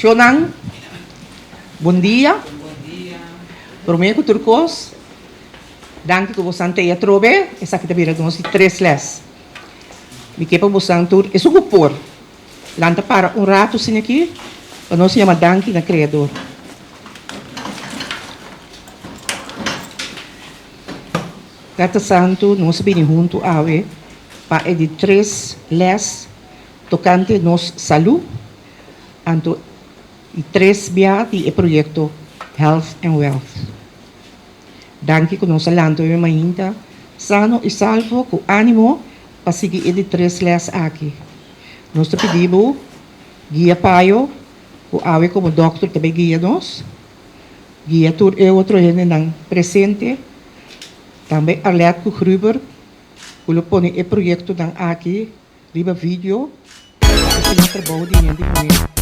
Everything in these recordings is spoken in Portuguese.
Shonang, bom dia. Prometo turcos. Danke que você tenha trobe. Essa aqui também é de 3 les. Me quepa você tur. Isso que por. Lanta para rato sim aqui. O não se chama danke na criador. Gata santo, nós bem junto a ave. Para de 3 les. Tocante nos saúde. Anto e 3 via di proyecto Health and Wealth. Danke que nos lanto e mainta sano e salvo com ânimo para seguir de 3 les aqui. Nós te pedimos guia paio, o ave como doctor também guia nós. Guia tur e outro gente não presente. Também alerta com Gruber, o lo pone e proyecto dan aqui, riba vídeo, e se trabalho de gente com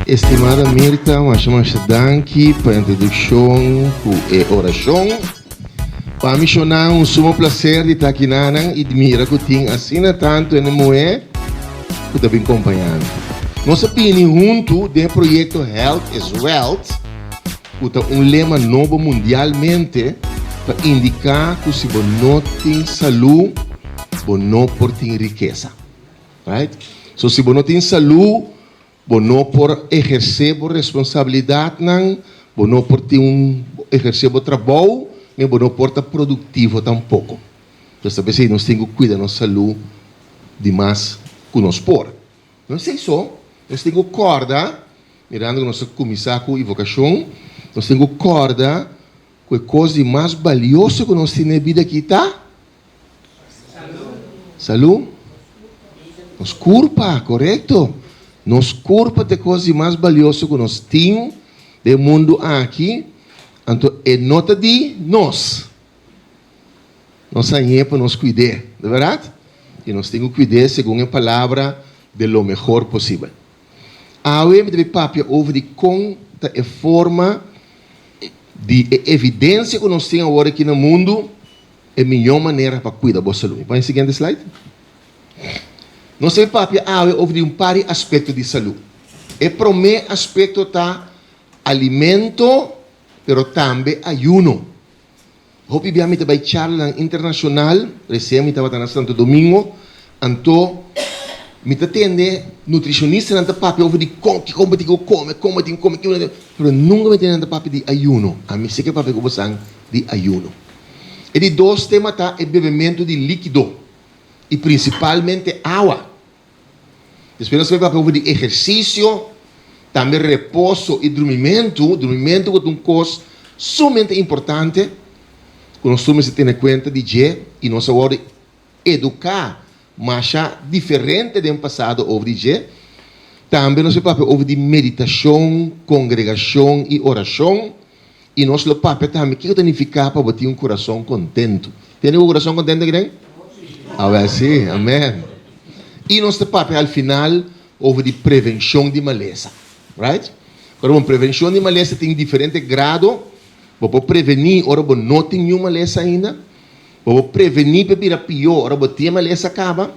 Estimada Mirta, mas danke para a introdução e oração. Para mim, é um sumo prazer de estar aqui e admira que tem assim tanto em moé que está bem acompanhando. Nós opinião junto do projeto Health is Wealth, que é um lema novo mundialmente para indicar que se você não tem saúde, você não pode ter riqueza. Right? So, se você não tem saúde, você não pode exercer a responsabilidade, você não pode exercer o trabalho, mas você não pode estar produtivo tampouco. Então, talvez nós temos que cuidar da nossa saúde demais que nós por. Não sei só, nós temos que acordar, mirando nossa comissão com evocação, nós temos que acordar que a coisa mais valiosa que nós temos na vida aqui está? Saúde. Nos culpa, correto? Nos corpo de coisa mais valiosa que nós temos do mundo aqui, então é nota de nós. Nós é para nos cuidar, de verdade? E nós temos que cuidar segundo a palavra de lo melhor possível. A me deve papia over de conta e forma de evidência que nós temos agora aqui no mundo é a melhor maneira para cuidar da vossa saúde. Põe o seguinte slide. Nós temos papia over um par de aspectos de saúde. O primeiro aspecto está alimento, pero também ayuno. Hopi biami também charla internacional, recém me estava na Santo Domingo, então me atende nutricionista na papia over de como tem que comer, pero nunca me tem na papia de ayuno. A mim sei que papia que você de ayuno. E de dois temas tá o bebimento de líquido e principalmente água. Depois nós vamos falar de exercício, também repouso e dormimento. Dormimento é uma coisa sumamente importante que nós temos que ter em conta de que e nós agora educar, mas já diferente do passado over de que. Também nós vamos falar de meditação, congregação e oração. E nós vamos falar também o que significa para ter um coração contento. Tem um coração contente, Greg? Agora sim, amém. E nós temos ao final over de prevenção de maleza, right? Para uma prevenção de maleza tem diferentes grados. Para prevenir, ora você não tem nenhuma maleza ainda. Para prevenir para virar pior, ora você tem maleza acaba.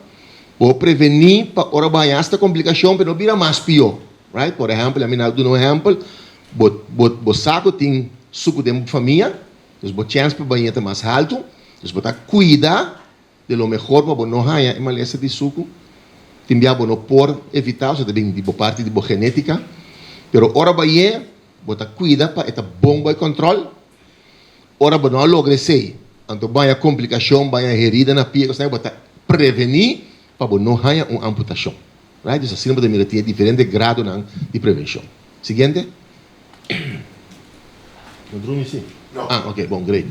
Para prevenir para ora vai esta complicação, para não virar mais pior, right? Por exemplo, a mim dou um exemplo, você saco tem suco de família, então você chance para banhar mais alto, então você cuida de lo melhor para não ganhar maleza de suco. Também não por evitar, isso também de parte de genética. Pero ora vai você cuida para estar bom para controle. Ora você não logra ser, então vai a complicação, vai a herida na pia, você vai prevenir para não ganhar uma amputação. Right? Isso assim pode ter diferentes grados de prevenção. Seguinte. Não dorme sim? Não. Ah, ok, bom, great.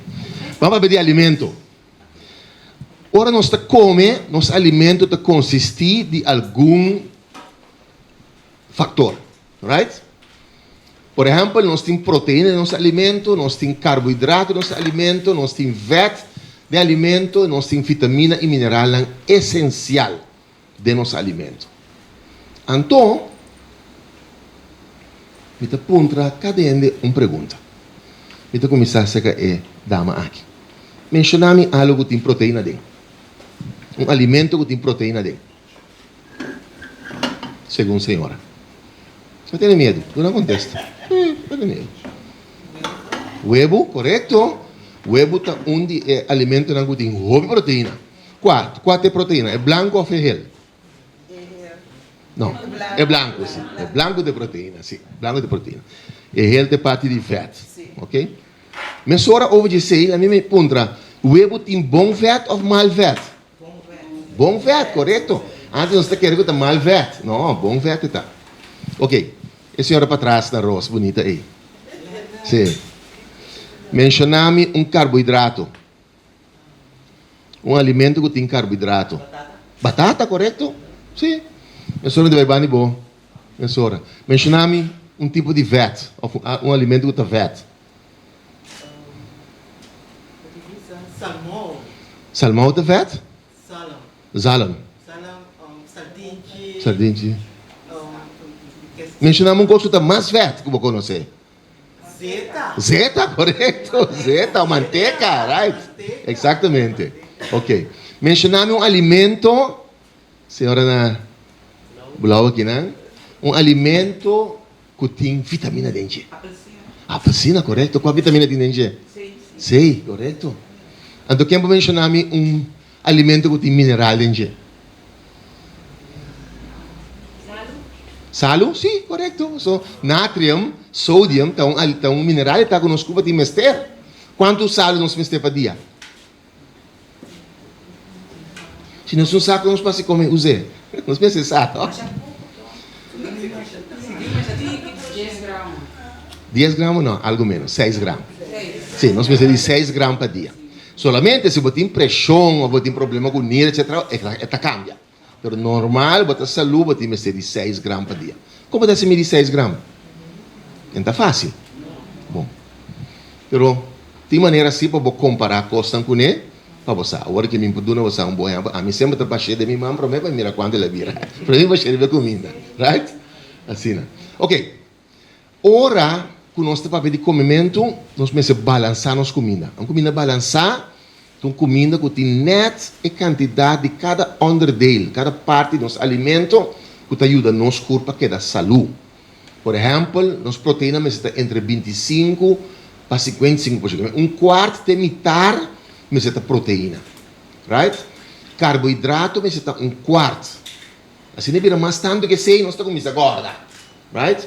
Vamos pedir alimento. Ora nós come, nosso alimento consiste de algum fator, right? Por exemplo, nós temos proteína no nosso alimento, nós temos carboidrato no nosso alimento, nós temos fat de alimento, nós temos vitamina e mineral essencial de nosso alimento. Então, me te pontra cada uma pergunta. Me te começar a ser dama aqui. Menciona-me algo que tem proteína dentro. Um alimento que tem proteína dentro. Segundo a senhora. Não tem medo, tu não contesta. Não tem medo. Huevo, correto. Huevo é alimento que tem hobby proteína. Quatro é proteína. É branco ou ferrel? Não, é branco, sim. É branco de proteína, sim. Branco de proteína. É hel de parte de fat. Ok? Mas ora over de sei, a mim me pergunta, huevo tem bom fat ou mal fat? Bom fat, correto. Antes nós queremos que mal fat. Não, bom fat está. Ok. A senhora para trás na rosa, bonita aí. Sim. Mencioname um carboidrato. Um alimento que tem carboidrato. Batata, correto? Sim. Mencioname de verbani bom. Mencioname. Mencioname um tipo de fat. Um alimento que tem fat. Salmão. Salmão tem fat? Salão. Zalam. Salão, sardinha. Sardinha. Mencioname um coisa que tem mais fat que você conhece. Zeta. Zeta, correto. Zeta, manteca, right? Exatamente. Ok. Mencioname um alimento, senhora na bulaw aqui, né? Um alimento que tem vitamina dentro. Apelsina, correto. Qual vitamina tem dentro? Sei, correto. Então, quem pode mencionar-me um alimento que tem mineral dentro? Salo? Sim, correto. So, natrium, sodium, então um mineral que está conosco para te mester. Quanto salo nós mester para dia? Se nós não sabemos, nós passamos a comer, usar. Nós pensamos, sabe? 10 gramas não, algo menos, 6 gramas. Sim, nós precisamos de 6 gramas por dia. Solamente se você tem pressão ou você tem problema com o etc., ela cambia. Mas normal, você saúde, você precisa de 6 gramas por dia. Como você medir 6 gramas? Não é fácil. Bom. Mas tem maneira assim para você comparar coisas com ele, para você. Agora que me perdona você um bom exemplo, a mim sempre está baixando de minha mãe, para mim, para mirar quando ela vira. Para mim, baixando de comida. Right? Assim, né? Ok. Ora, com nosso papel de comimento, nós precisamos balançar nossa comida. Uma comida balançada, uma comida que tem net e quantidade de cada underdale, cada parte do nosso alimento, que ajuda nosso corpo a ter saúde. Por exemplo, nossa proteína está entre 25% para 55%. Um quarto de metade é proteína. Right? Carboidrato está um quarto. Assim, não vira mais tanto que sei, nós estamos gorda. Right?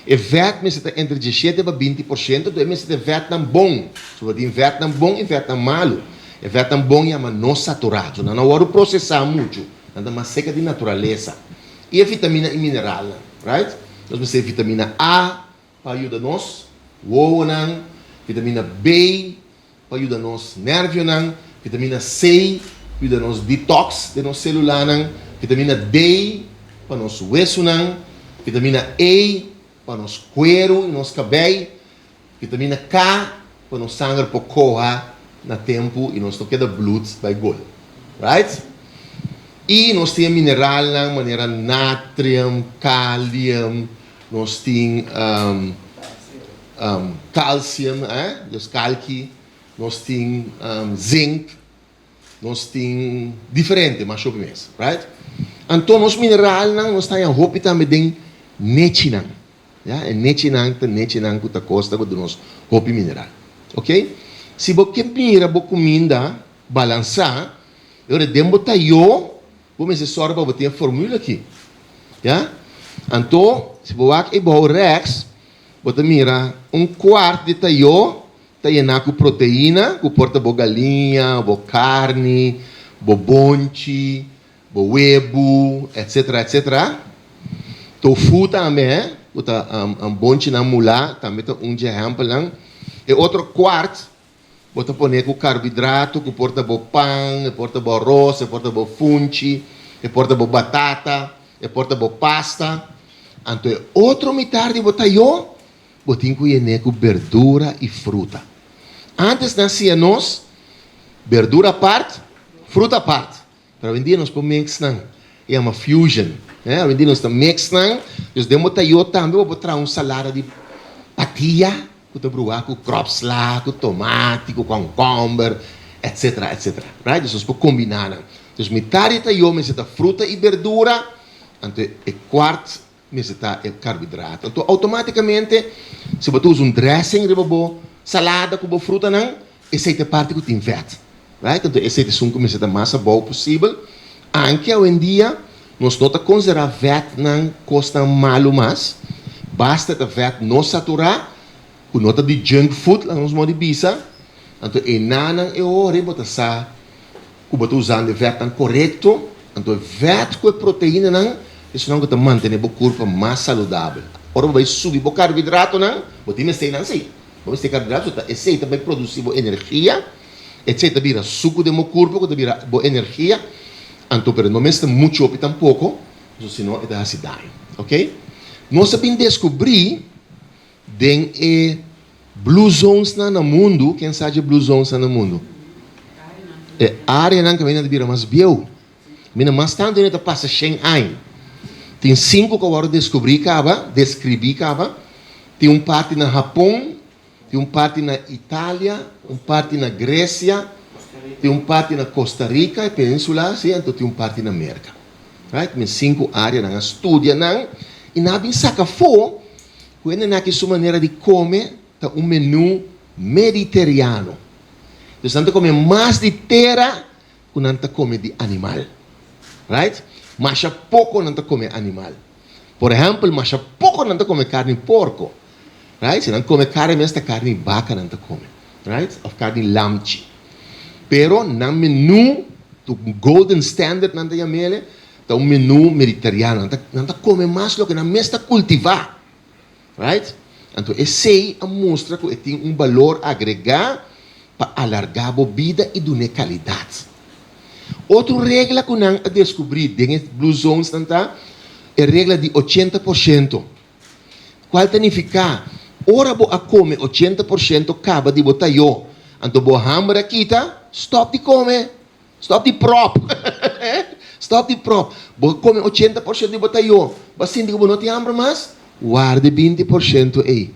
E VAT está entre 17% e 20%, então é VAT não bom. Se tem VAT não bom e VAT não malo. E VAT não bom é não saturado. Não hora processar muito. Não é uma seca de natureza. E a vitamina e mineral. Right? Nós vamos ter vitamina A para ajudar nós. Vitamina B para ajudar nós. Nervio. Vitamina C para ajudar nós. Detox de nosso celular. Vitamina D para nosso hueso. Vitamina E para nosso cuero e nosso cabelo, vitamina K para nosso sangue para correr no tempo e nós não queda blood by gol, right? E nós temos mineral na maneira natrium, cálium, nós temos cálcio, os calci, nós temos zinc, nós temos diferente, mas sobre mês, right? Então, nós mineral nós temos a roupa também de netinang. Ja, e netinang que tá costa do nosso roupa mineral. Ok? Se você mira a comida, balançar, eu redemo tá vamos se sorba para ter a fórmula aqui. Ja? Então, se você aqui o rex, você mira um quarto de taio, tá com proteína, que porta boa galinha, boa carne, boa bonche, boa huevo, etc, etc. Tofu também, bonche na mula, também um exemplo lá. E outro quarto, você põe com carboidrato, que porta boa pão, porta boa arroz, porta boa funchi, porta boa batata, porta boa pasta. Então, outro metade de botaio, você tem que ir com verdura e fruta. Antes nascia nós, verdura à parte, fruta à parte. Para vender nós podemos é uma fusion. Hoje em dia nós estamos mixando, nós demos tayo também, vou botar uma salada de patia, com crops lá, com tomate, com cucumber, etc, etc. Right? Nós podemos combinar. Então, metade tayo, mas é fruta e verdura, então, é quarto mas está é carboidrato. Então, automaticamente, se você usa dressing, salada com fruta, não, esse é parte que tem fat. Right? Então, esse é a mais boa possível. Anche hoje em dia, nós não consideramos fat não custa malo mais. Basta o fat não saturar, com nota de junk food, lá nos modos de bisa. Então, e nada é hora de você usando o fat correto. Então, o fat com a proteína não, isso não vai manter o corpo mais saudável. Ora, vai subir o carboidrato não, você tem que ser assim. Você tem carboidrato, esse também produz energia. Etc. Vira suco do meu corpo, que vira boa energia. Então, pero não está muito opi tampouco, senão é da cidade, ok? Nós sabemos descobrir den blue zones no mundo, quem sabe blue zones no mundo? É área não que vem de vira mais biel. Mina mais tanto ainda passa 100 anos. Tem 5 que agora descobri descrevi cava. Tem parte no Japão, tem parte na Itália, parte na Grécia, tem parte na Costa Rica, Península, sim, então tem parte na América. Right? Tem 5 áreas na estudia não, e na bem saca fo, quando na que sua maneira de comer, tá menu mediterrâneo. Então, não come mais de terra, que não come de animal. Right? Mas pouco não come animal. Por exemplo, mas pouco não come carne de porco. Right? Se não come carne, mas carne de vaca não come. Right? Ou carne de lamchi. Pero no menu, do golden standard não tem mele, tá menu mediterrâneo. Não come mais do que não mesta cultivar. Right? Então, esse mostra que tem valor agregado para alargar a vida e dar qualidade. Outra regra que não descobri dentro dos Blue Zones é a regra de 80%. Qual significa? Ora bo a come 80% acaba de botar eu. Então bo hambre aqui tá, stop de comer. Stop de prop. Stop de prop. Bo come 80% de botar eu. Mas se não tem hambre mais, guarde 20% aí.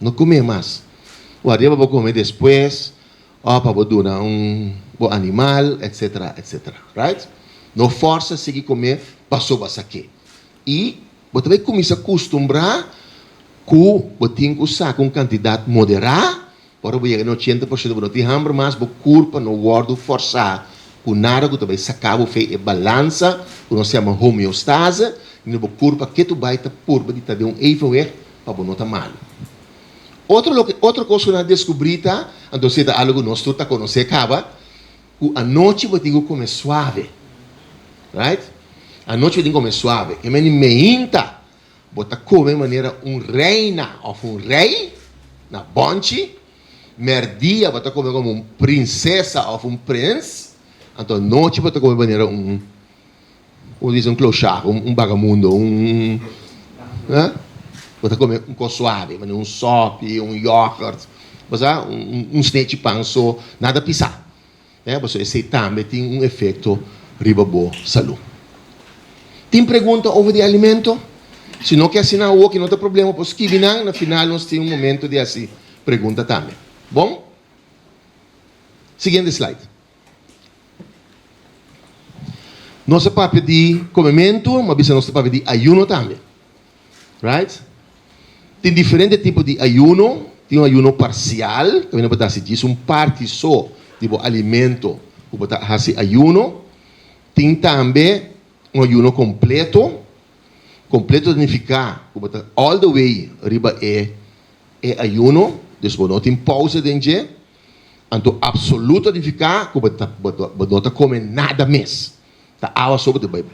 Não come mais. Guarde para comer depois. Ou para dar bo animal, etc, etc. Right? Não força a seguir comer, passou para aqui. E você vai começar a acostumbrar que você tem que usar com quantidade moderada, para você no 80% você tem hambre, mas o corpo não guarda forçar. Com nada que você vai sacar, você faz balança, que nós chamamos homeostase, e no corpo que você vai estar por de um eventual para não estar mal. Outra coisa que nós descobrimos, então se é algo que nós todos conhecemos, que a noite você tem que comer suave. Right? A noite você tem que comer suave. Que me inta, você come de maneira reina ou rei, na bonte, merdia você come como princesa ou príncipe, então noite você come de maneira como diz clochard, vagamundo, você come coisa suave, sope, yogurt, snake panso, nada pisar. Você também tem efeito riba boa saúde. Tem pergunta over de alimento? Se não quer assinar o que não tem problema, pois que vinang, no final nós temos momento de assim pergunta também. Bom? Seguinte slide. Nossa papo de comimento, mas nossa papo de ayuno também. Right? Tem diferentes tipos de ayuno. Tem ayuno parcial, que não pode dizer parte só tipo alimento, que pode fazer ayuno. Tem também ayuno completo. Completo significa que all the way riba é ayuno, depois não tem pausa dentro. Então absoluto significa que não come nada mais. Tá água sobre o bebê.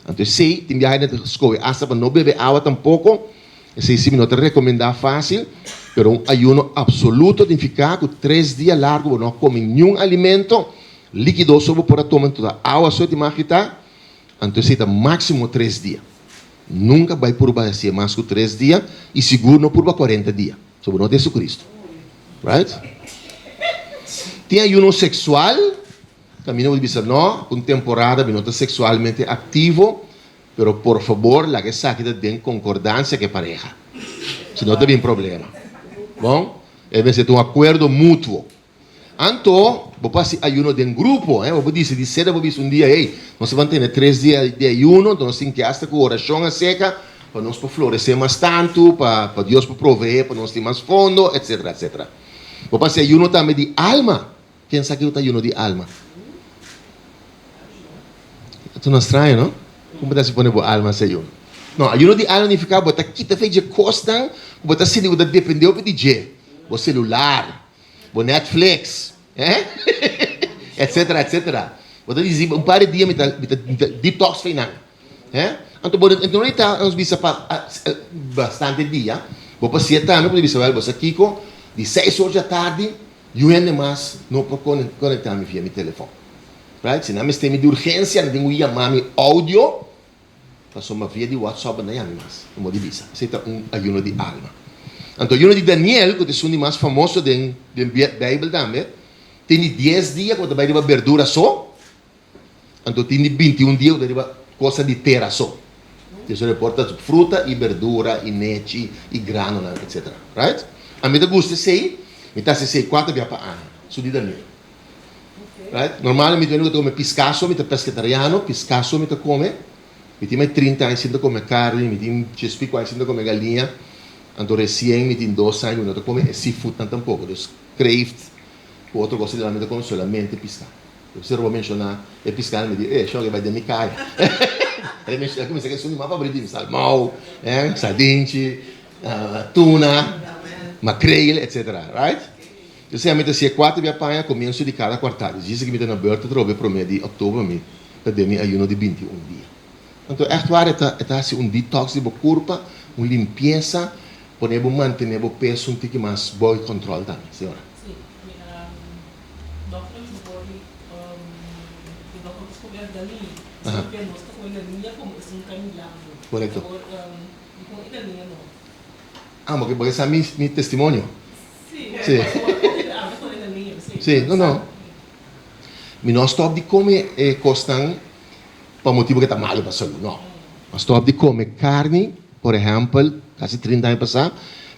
Então se tem viagem na escola, hasta para não beber água tampouco, esse sim não te recomendar fácil, pero um ayuno absoluto significa que 3 dias largo não come nenhum alimento líquido sobre para tomar toda água só de máquina. Então se máximo 3 dias. Nunca vai por baixo mais que 3 dias e seguro não por 40 dias. Sobre o Jesus Cristo. Right? Tem ayuno sexual. Também não dizer não, com temporada não está sexualmente ativo, pero por favor, la que saque de concordância que pareja. Senão tem problema. Bom? Deve ser um acordo mútuo. Então, vou fazer ayuno de grupo, vou dizer, de cedo vou dizer dia, nós vamos ter 3 dias de ayuno, então nós temos que estar com oração seca, para nós para florescer mais tanto, para Deus para prover, para nós ter mais fundo, etc, etc. Vou passar ayuno também de alma. Quem sabe que eu ayuno de alma? Isso não é estranho, não? Como você põe a alma sem ayuno? Não, ayuno de alma significa botar quita feita de costa, botar se de dependeu de DJ, o celular, o Netflix, etc, etc. Botar dizer um par de dias detox final, então não está nos bisa bastante dia, vou passar também para dizer você Kiko de 6 horas da tarde, eu ainda mais não posso conectar-me via meu telefone. Right? Se não me tem de urgência, não tenho que chamar meu áudio, passou uma via de WhatsApp não é mais, como de bisa. Isso é ayuno de alma. Então, ayuno de Daniel, que é o mais famoso da Bíblia também, tem 10 dias quando vai levar verdura só, então tem 21 dias quando vai coisa de terra só. Isso reporta fruta e verdura, e leite, e grano, etc. Right? A mim gosta de ser, me está se 4 dias para ano, isso de Daniel. Right? Normalmente eu come piscasso, eu pescetariano, piscasso eu come, eu tenho 30 anos ainda come carne, eu tenho 5 anos ainda come galinha, então recém eu tenho 2 anos ainda come seafood tampouco, então crave, outra coisa de lá me come solamente pescar. Se eu vou mencionar é pescar, me diz, show que vai de me cair. Ele começa a consumir mais favorito de salmão, sardinha, tuna, mackerel, etc. Right? Eu sei a se 4 de apanha começo de cada quartal. Diz que me tem aberto trove para mês de outubro me para mim ayuno de 21 dias. Então é assim detox de corpo, uma limpeza, podemos manter o peso um pouco mais bom controle também, senhora. Sim, doctor body doctor descobriu galinha. Porque nós estamos com galinha como um caminhão. Correto. Com galinha não. Ah, porque esse é meu testemunho. Sim. Sim. Sim, não. Mas não stop de comer costan para motivo que está mal para a saúde, não. Mas stop de comer carne, por exemplo, quase 30 anos passar,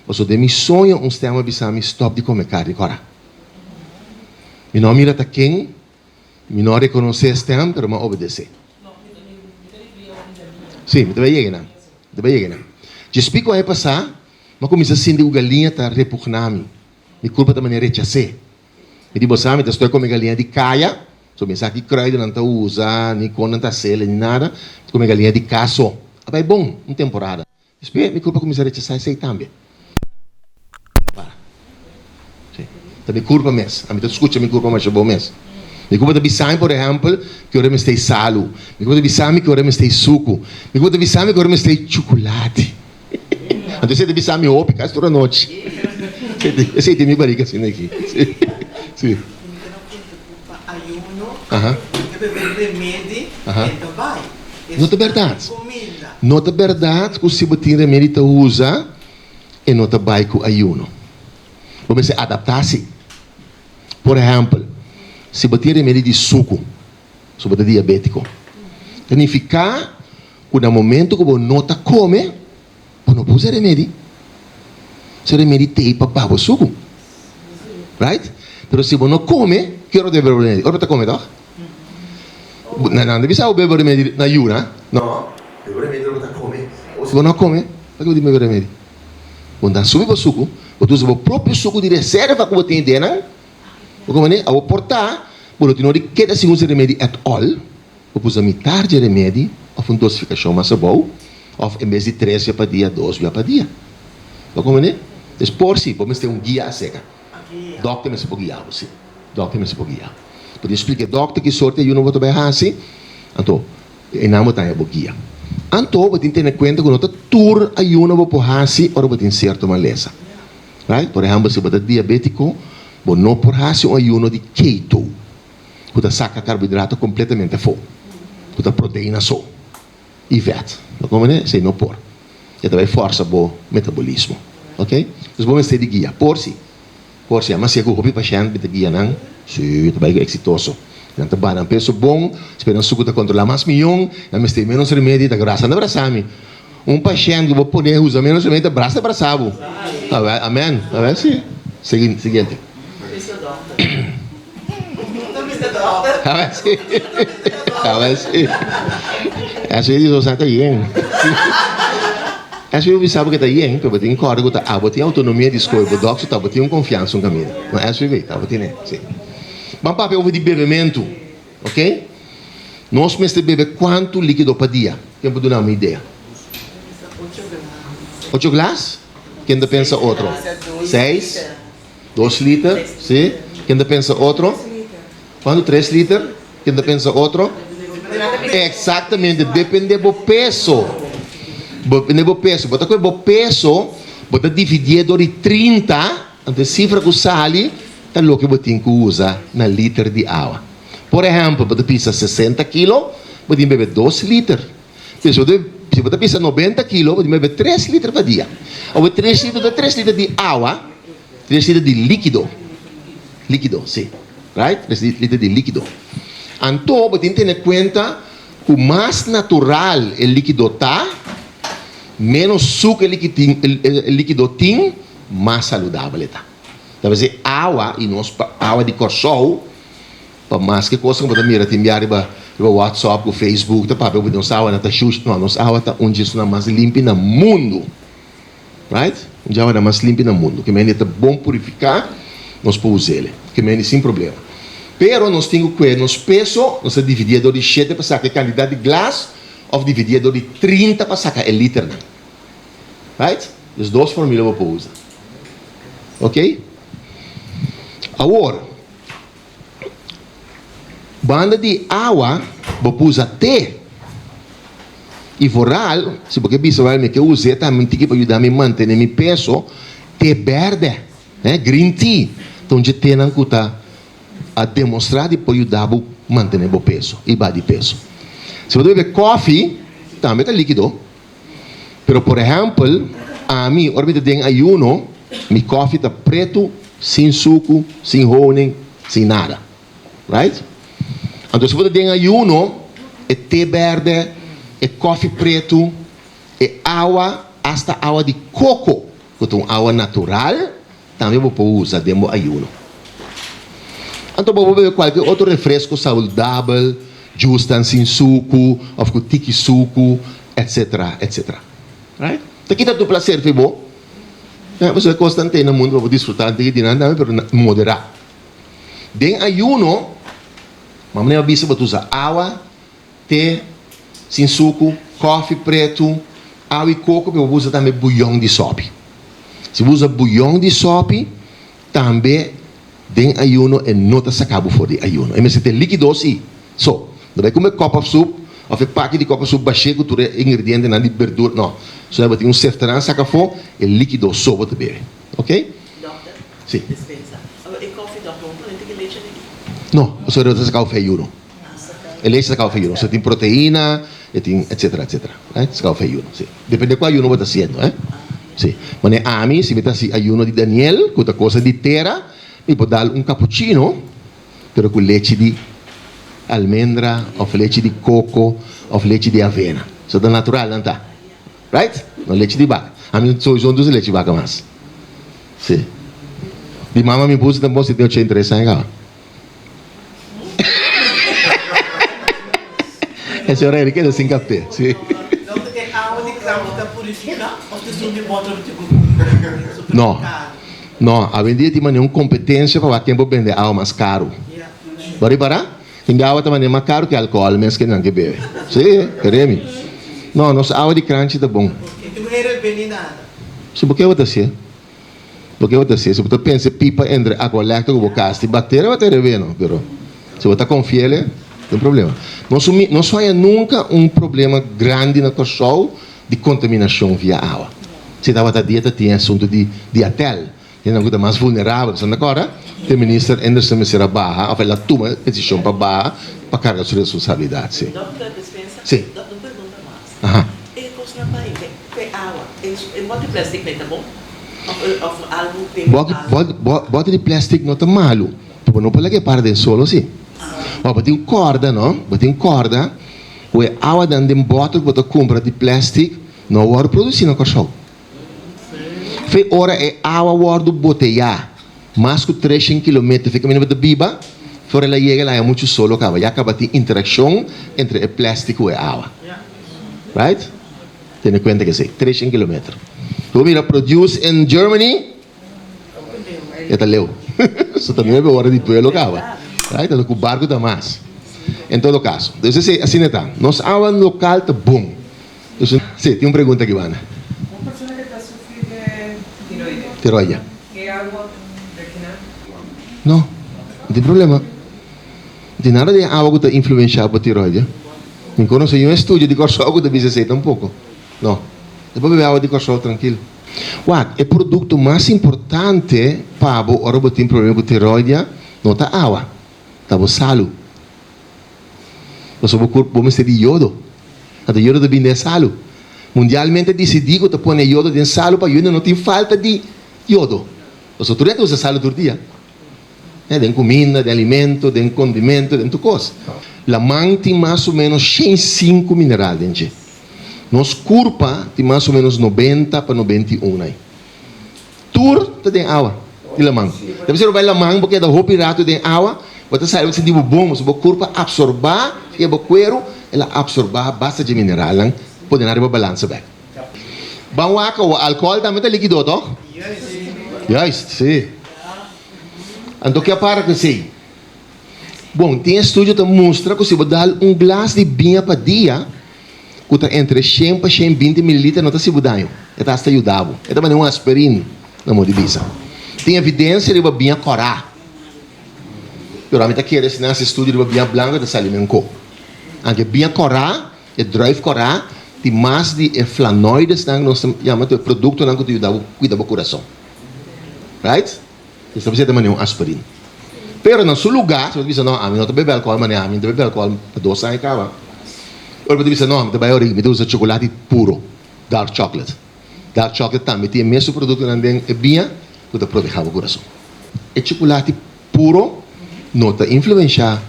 mas de meu sonho um sistema bisa me stop de comer carne agora. Me não mira quem, me não reconhece esse tempo, mas me obedece. Sim, me vai chegar. Já explico aí passar, mas começa a sentir que a galinha está repugnando. Minha culpa também é rechazar. Me digo, sabe, estou com galinha de caia, so me sabe que creio não está usa, nem quando não está sela, nem nada, com galinha de caso. Ah, é bom, uma temporada. Espera, minha culpa começa a rechazar isso aí também. Para. Sim. Também culpa mesmo. A mim escuta minha culpa mais bom mesmo. Minha culpa de bisam, por exemplo, que eu me salo. Minha culpa de bisam que eu me suco. Minha culpa de bisam que eu me chocolate. Então você de bisam me ouve, caso toda noite. Esse aí tem minha barriga assim aqui. Sim. Ayuno, beber remédio, então vai. Não é verdade. Comida. Não é verdade que se você tem remédio usa e não vai com ayuno. Vamos se adaptar-se. Por exemplo, se você tem remédio de suco, se você é diabético, significa que no momento que você não come, você não pode usar remédio. Se o remédio tem para pagar o suco. Right? Pero se você não come, quero beber remédio. Ora, você come, tá? Não, deve ser o beber remédio na ayuna. Não. Beber remédio você come. Ou se você não come, para que você beber remédio? Quando você sube o suco, você usa o próprio suco de reserva que você tem dentro. Como é? Ao portar, você não quer se usar remédio at all. Você usa metade de remédio, ou uma dosificação mais boa, ou em vez de 3 dias para dia, 2 dias para dia. Como é? Depois, si, vamos ter guia a seca. Doctor me se pode guiar você. Porque explica, doctor que sorte eu não vou trabalhar assim. Então, e não vou ter guia. Então, você tem que ter em conta que não está tour eu não vou poder assim, ou você tem certa maleza. Right? Por exemplo, se você é diabético, você não pode fazer um ayuno de keto. Você saca carboidrato completamente fora. Você proteína só. E vet. Como é? Você não pode. E também força o metabolismo. Ok? Então, vamos ter de guia. Por si, mas se eu hobby paciente, de guia não, sim, também é exitoso. Então, um peso bom, esperando que você controlar mais milhão, mas tem menos remédio, da graça não abraçame. Paciente que vou poder usar menos remédio, abraçado. Amém? Amém? Sim. Seguinte. A ver si. Así dice Santa bien. Essa eu sabe que está aí, porque tem código, tá, tem autonomia de escolha, o doxo, tá, tem confiança no caminho. Mas essa eu tá, tem, sim. Vamos para o de bebimento, ok? Nós mesmo beber quanto líquido por dia? Quem pode dar uma ideia? 8 glas? Quem pensa outro? 6? 2 litros? Sim? Quem pensa outro? Quanto? 3 litros? Quem pensa outro? Exatamente, depende do peso. Depende do peso. Bota com o peso, bota dividido de 30, então a cifra que sale, tá lo que você tem que usar na liter de água. Por exemplo, você pesa 60 kg, você tem que beber 2 litros. Se você pesa 90 kg, você tem que beber 3 litros por dia. Ou 3 litros de água, 3 litros de líquido. Líquido, sim. Right? 3 litros de líquido. Então, você tem que ter em conta que o mais natural o líquido está, menos suco o líquido tem, mais saudável está. Deve ser água, e não água de cachorro, para mais que coisa que você mira, tem enviar para o WhatsApp, o Facebook, para papel, nossa água está xuxa, não, nossa água está onde é mais limpa no mundo. Right? Onde a água é mais limpa no mundo. Que é bom purificar, nós podemos usar ele. Que é sem problema. Pero nós temos que nos peso, nós é dividido de 7 para sacar a quantidade de glas, ou dividido de 30 para sacar o litro. Right? As duas formulas eu posso usar. Ok? Agora, banda de água, eu posso usar té. E voral, se você pensar que eu usei também para ajudar a me manter meu peso, té verde, green tea. Então, já tem a demonstrar de ajudar a manter o peso e de peso. Se você beber café, também é líquido. Pero, por exemplo, a mim, quando eu tenho ayuno, meu café está preto, sem suco, sem honey, sem nada. Right? Então, se você tem ayuno, é té verde, é café preto, é água, hasta água de coco, que é água natural, também você pode usar dentro do ayuno. Então, você beber qualquer outro refresco saudável, justo sem suco, ou com tiki suco, etc, etc. Right? Aqui está o prazer, foi bom. Você é constante no mundo para desfrutar de nada, mas moderar. Dentro do ayuno, mas não é aviso para usar água, té, sem suco, café preto, água e coco, eu uso também buião de sopa. Se usa buião de sopa, também tem ayuno e não está sacado fora de ayuno. E se tem líquido, sim. So, não vai comer copo de soup, ou fazer pack de copo de soup baixo, com todo ingrediente de verdura, não. Só vai ter um certo saca fora, e líquido só você bebe. Ok? Doctor? Sim. Dispensa. E coffee, doctor, não tem leite aqui? Não, você vai sacar o ayuno. E leite sacar o ayuno. Você tem proteína, tem etc, etc. Sacar o ayuno, sim. Depende de qual ayuno você está fazendo, Sim. Mas a mim, se você está ayuno de Daniel, com outra coisa de terra, me pode dar um cappuccino, pero com leite de almendra, ou leite de coco, ou leite de avena. Isso é natural, não está? Right? Não leite de vaca. A mim sou usando leite de vaca mais. Sim. De mama me pus também se tem 83 anos. A senhora é rica sem café. Sim. Não tem água de cravo para purificar, ou tem som de bottle de Não. Não, a vendida tem nenhuma competência para quem pode vender água mais caro. Bora parar? Tem água também mais caro que álcool, mesmo que não que bebe. Sim, queremos. Não, nossa água de crunch está bom. Porque não era envenenada. So, por que você ser? Por que você ser? Se você pensa pipa entre água láctea e bocaste, bactéria bem, pero se você confia, não tem problema. Não sonha nunca um problema grande no cachorro de contaminação via água. Se estava a dieta, tinha assunto de diatel. Tem uma coisa mais vulnerável, você não agora? O ministro Anderson me será barra, ou ela toma decisão para barra, para carregar sua responsabilidade. Sim. Doctor, dispensa? Sim. Não pergunta mais. Aham. E coisa na país, tem água, e bota de plástico, não tá bom? Ou algo tem Bota de plástico não está malo. Tu não pode parar de solo, sim. Bota um corda, não? Bota um corda, o água dentro de bota que você compra de plástico, não vai produzir no cachorro. Foi hora é água guardo botear, mais que 300 km, fica menino da biba, fora ela chega lá é muito solo, acaba, já acaba de interação entre o plástico e a água. Right? Ten en cuenta que sí, 300 kilómetros. Tú mira, produce en Germany, ya está lejos. Eso también es ahora de pueblo acaba. Right? Então, o barco está mais. Em todo caso. Então, assim está. Nós hablamos local, está bom. Então, sim, tem uma pergunta aqui, Ivana. Uma pessoa que está sofrendo de tiroide, Tiroide. ¿qué agua regional? Não, não tem problema. Não tem nada de água que está influenciada por tiroide. Me conheço um estudo de corsol que deve ser tampouco. Não. Depois beber água de corsol tranquilo. What? O produto mais importante para o hora que tem problema com tiroide não está água, está o salo. Nós vamos ter iodo. A iodo deve vir salo. Mundialmente decidido que põe iodo dentro salo para iodo não tem falta de iodo. Nós outros usam salo todo dia. De comida, de alimento, de condimento, de tudo coisa. A mãe tem mais ou menos 105 minerais dentro. Nos curpa tem mais ou menos 90 para 91 aí. Tur tem água, tem la mão. Deve ser vai la mão porque da roupa rato tem água, você sai você tem bom, você curpa absorbar, e o cuero ela absorbar basta de mineral, lá pode dar uma balança bem. Bom água, o álcool também tá líquido, toh? Yes, sim. Então que para que sei. Bom, tem estudo que mostra que se você dar glass de vinho para dia que entre 100 e 120 ml não está se mudando. Está ajudando. É também uma aspirina na mão de bisa. Tem evidência de bebida corá. Pero a mim está querendo ensinar esse estudo de bebida branca de se alimentou. Anche bebida corá, e drive corá, tem mais de flavonoides que nós chamamos de produto que ajuda a cuidar do coração. Right? Isso é também uma aspirina. Pero no seu lugar, se você diz, não, a mim não está bebendo álcool, mas a mim está bebendo álcool para 2 anos e acaba. Ou você diz, não, me usa chocolate puro, dark chocolate. Dark chocolate também tem o mesmo produto que é bem, que está protegendo o coração. E chocolate puro não está influenciando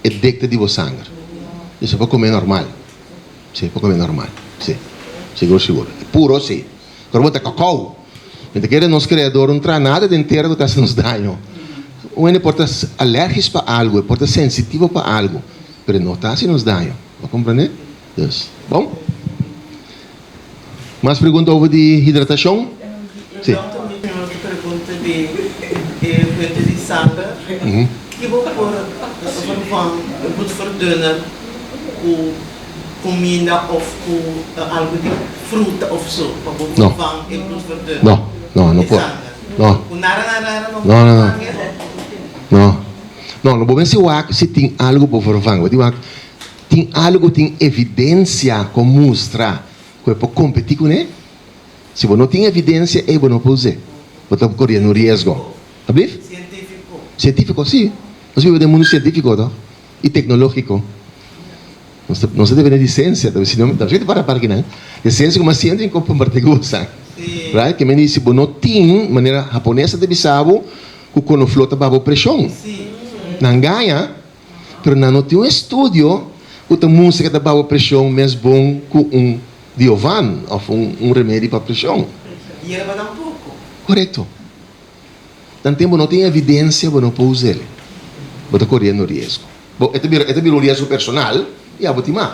a decta de você sangue. Isso pode comer normal. Sim, pode comer normal. Sim, seguro. Puro, sim. Agora, você cacau. Então, quer nos criadores não traz nada de inteiro que está nos dando. Uno pode ser alérgico para algo, pode ser sensitivo para algo, mas não está se nos dano. Vai compreender? Bom? Mais pergunta over de hidratação? Sim. Então, também tem outra pergunta de sangue. Que vou pôr muito verdunner com comida ou com algo de fruta ou so. Não. Não pode. Não. Não vou ver se tem algo para fazer. Tem algo, tem evidência que mostra que pode competir com ele. Se você não tem evidência, você não pode usar. Você está correndo risco. Sabe? Científico. Científico, sim. Nós vivemos no mundo científico, não? E tecnológico. Não se deve de ciência, senão deve para aqui, não. A ciência como a ciência em compartilhar com você. Right? Que me diz, se você não tem maneira japonesa de saber que quando flota para pressão. Não ganha, mas não tem estudo que a música da baixa pressão mesmo bom que Diovan ou remédio para pressão. E ela vai dar pouco. Correto. Então, tempo não tem evidência, você não pode usar ele. Você está correndo risco. Bom, é também um risco personal, e a você mais.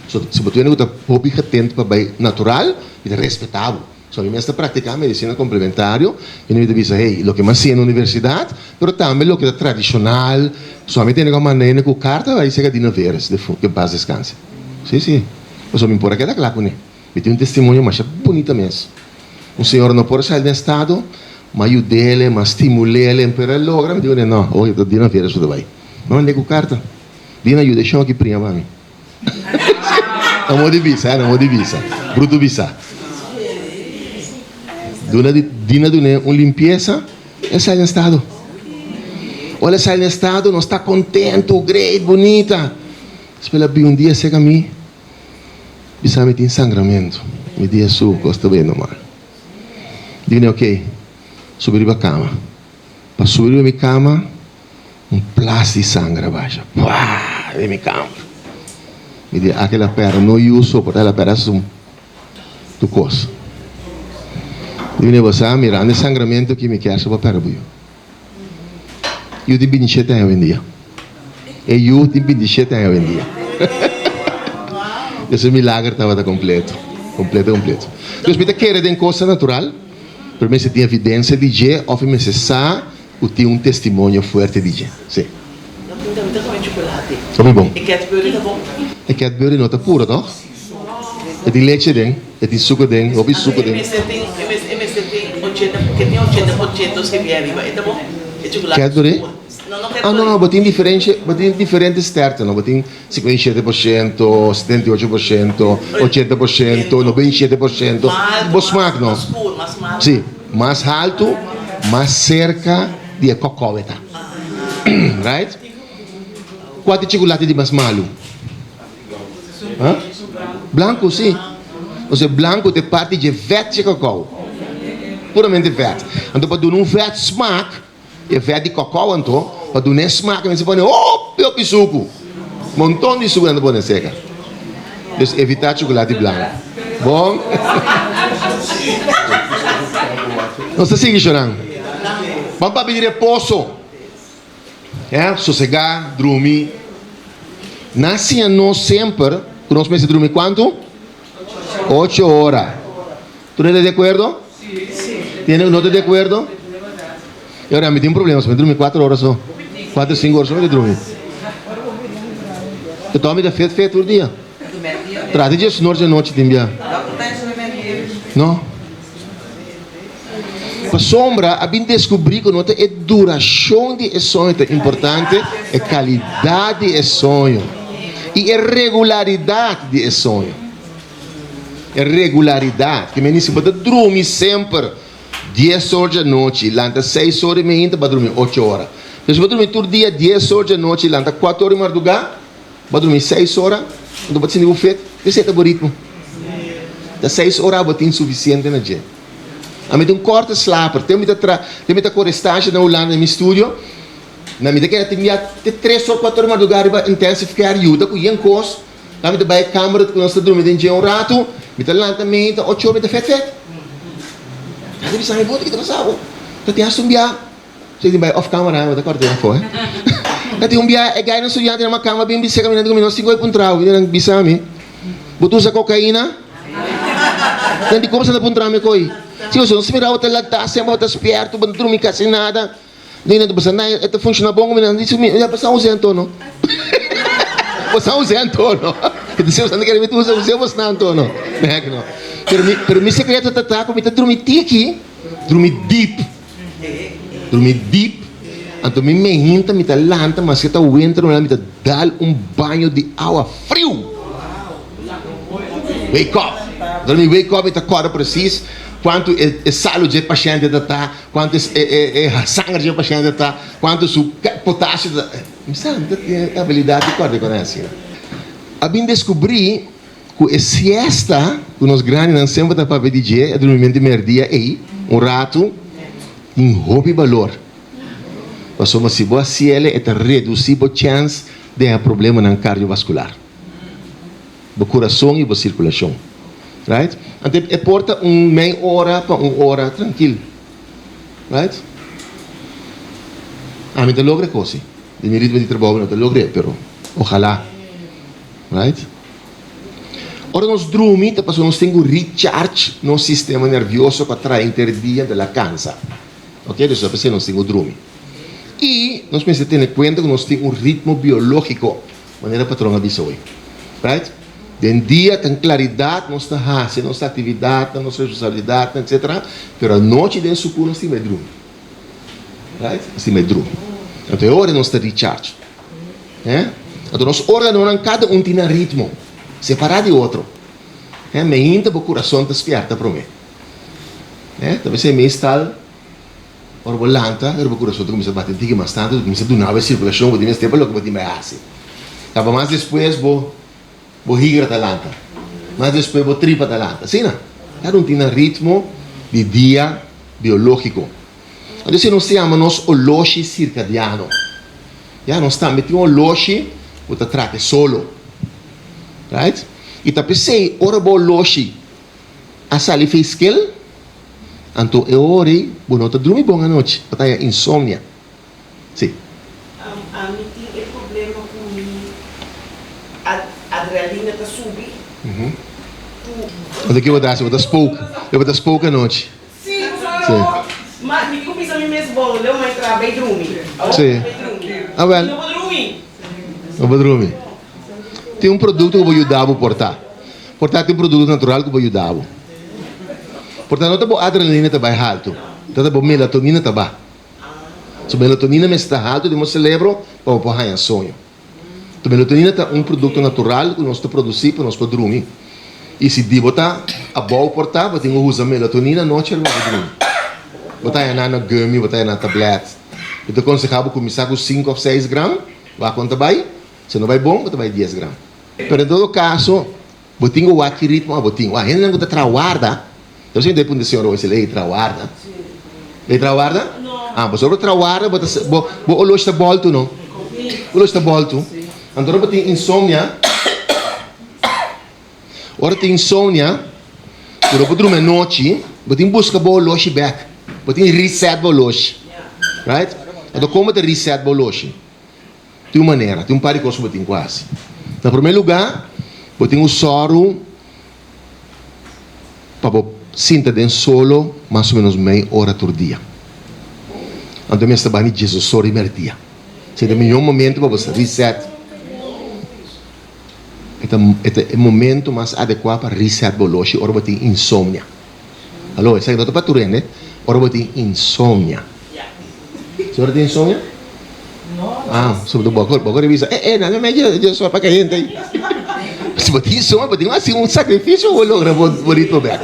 Se você tem um hobby atento para o natural, é respeitável. So, eu estou praticando medicina complementar, e eu digo, hey, o que mais sei na universidade, mas também o que é tradicional, somente tem uma maneira com carta, vai ser de veras, que paz descanse. Sim. Mas me importa que é claro com ele. Eu tenho um testemunho, mas é bonito mesmo. Um senhor não pode sair do estado, mas ajudei ele, mas estimulei ele, mas ele logra, me digo, não, hoje estou de veras, tudo vai. Não lhe com carta. Dina ajuda, chama aqui prima para mim. Não de visa, bruto visa. Dina uma limpeza, ele sai no estado. Olha, sai no estado, não está contente, great, bonita. Espera um dia, chega a mim, bisa me tem sangramento. Me diz, estou bem normal. Digo, ok, subir para a cama. Para subir para a minha cama, plástico de sangue abaixo. Pá, de minha cama. Me diz, aquela perna, não uso, porque aquela perna é tu coisa. Digo, você mirando o sangramento que me quer para perna. Eu tenho 27 anos em dia. E eu tenho 27 anos em dia. Esse milagre estava completo. completo. Dus met de keren den coisa natural, para mim se tem evidência de je, of me se sa, o tem um testemunho forte de je. Sim. Não tem muita coisa de chocolate. Tá bom. E Cadbury tá bom? E Cadbury nota pura, toch? É de leite den, é de suco den, ou de suco den. MSC tem 80, porque tem 80% que vier viva. Tá bom? É chocolate. Cadbury? Não, Ah, não, mas tem diferentes tertas, não? Tem 57%, 78%, 80%, 97%. Vos smaak, não? Escuro, mais mal. Sim, mais alto, mais cerca de cacau, tá? Right? Qual é o chocolate de mais malo? Hã? Blanco, sim. Ou seja, blanco de parte de vet de cacau. Puramente vet. Então, para dar um vet smaak, e vet de cacau, então, para dar um smaak, você põe, eu suco. Montão de suco, não põe seca. Então, evitar chocolate branco. Bom? Não se siga chorando. Vamos para pedir repouso. Sossegar, dormir. Nasce nós sempre, nós meses dormir quanto? 8 horas. ¿Tú no estás de acuerdo? Sí. ¿No estás de acuerdo? Y ahora me tiene un problema, se me dormir 4 horas o 4, 5 horas, me dormir. Eu estou a me dar feito todo dia. Trata de sonhar de noite, timbia. Não? A sombra, a bem descobrir que nota é duração de sonho é importante, é qualidade de sonho e é regularidade de sonho. É regularidade, que me diz para dormir sempre 10 horas da noite, lanta 6 horas e meia para dormir 8 horas. Se você dormir todo dia 10 horas da noite, lanta 4 horas de madrugada, para dormir 6 horas, então você não fez, você está ritmo. Das 6 horas você tem suficiente na dia. A mim tem um corte slaper, tem muita corestagem na Holanda, no meu estúdio. Na minha que tem 3 ou 4 horas de madrugada para intensificar a ajuda com o cos. Na minha vai câmera que nós estamos dormindo em um rato, me lançamento 8 horas de fet. Aí você sabe que está passando. Então tem a sumbia. Você tem off camera, mas corta na fora. Tem um dia é ganho no estúdio tem uma cama bem bisa caminhando comigo 5 horas puntrau, ele não bisa me. Botou essa cocaína. Tem de como você não puntrau me coi. Se você não se virar outra lata, sempre outra esperto, não dormir quase nada. Nem nada passa nada, é funciona bom, mas isso me já passa ausente não. Você ausente não. Que se você não quer me usar, você não não. Não. Pero mi secreto tá como tá dormir aqui, dormir deep. Dormir deep. Então me hinta, me tá lanta, mas que tá winter, me tá dar banho de água frio. Wake up. Dormir wake up, me tá acorda preciso. Quanto é salo de paciente está, quanto é sangue de paciente está, quanto é potássio está. Sabe, tem habilidade de acordar com isso. A bem descobrir que a siesta, que nós grandes não sempre está para pedir, é dormir de merdia aí, rato, tem hobby valor. Mas se boa cielo é reduzir a chance de ter problema no cardiovascular, do coração e da circulação. Right? Então, é porta meia hora para 1 hora tranquilo. Right? A mim te logra coisa. De meu ritmo de trabalho não te logrei, pero ojalá. Right? Ora nós dormimos, porque nós temos recharge no sistema nervioso para trazer interdia da cansa. Ok? Então, por isso nós temos dormir. E nós precisamos ter em conta que nós temos ritmo biológico, maneira patrão avisou. Right? De dia tem claridade, nossa raça, nossa atividade, nossa responsabilidade, etc. Mas a noite dentro do suco nós temos dormir. Right? Nós temos dormir. Então é hora de nós ter recharge. Então nós ordenamos cada um tem ritmo, separado de outro. Me inta para o coração despierta para mim. Talvez você me instala, ora volanta, o coração começa a bater bastante, começa a donar a circulação, vou ter mais tempo, logo vou ter mais ácido. Tava mais depois vou higra talanta, mas depois vou tripa talanta. Sim, não? Cada um tem um ritmo de dia biológico. Então, se nós chamamos o loshi circadiano, nós estamos metendo o loshi, o trate solo. Right? E tá pensei, ora bo loshi, a sali fez aquele, então é hora, vou não dormir bom à noite, para ter insônia. Sim. A mim tem problema com a adrenalina tá subir. Onde que eu vou dar? Eu vou dar spoke. Eu vou dar spoke à noite. Sim, Sim. mas me comi a mim mesmo bom, eu vou entrar bem dormir. Sim. Ah, well. Eu vou dormir. Eu vou dormir. Tem um produto que eu vou ajudar a portar. Portar tem um produto natural que eu vou ajudar. Portanto, não está bom adrenalina está bem alto. Está bom melatonina está bem. Se a melatonina está alto, eu celebro para pôr sonho. A melatonina é um produto natural que nós produzimos para nós dormir. E se de botar a boa portar, você tem que usar melatonina à noite, para dormir. Botar na gummy, botar na tablete. Eu aconselho começar com 5 ou 6 gramas, vai quanto vai. Se não vai bom, você vai 10 gramas. Mas em todo caso, você tem que aqui ritmo, você tem que ainda não trabalhar. Então, se depende do senhor, você lê trabalhar. Lê trabalhar? Ah, você não trabalhar, você olha está volto, não? Olha está volto. Então, você tem insônia. Ora tem insônia. Quando você dorme à noite, você tem que buscar o loche back. Você tem que reset o loche. Right? Então, como você reset o loche? Tem uma maneira, tem um par de coisas que você tem quase. No primeiro lugar, você tem um soro para sentar dentro solo mais ou menos meia hora por dia. Então, eu estou banhando Jesus soro e meio dia. Se é o melhor momento para você reset. Este é o momento mais adequado para reset o loche. Ora, você tem insônia. Alô, isso aí não está para tu, né? Ora, você tem insônia. Você ora tem insônia? Ah, sobre o bagulho revisa. Não, mas eu sou para que gente aí. Se você tem insônia, você tem assim um sacrifício ou logra bonito bem.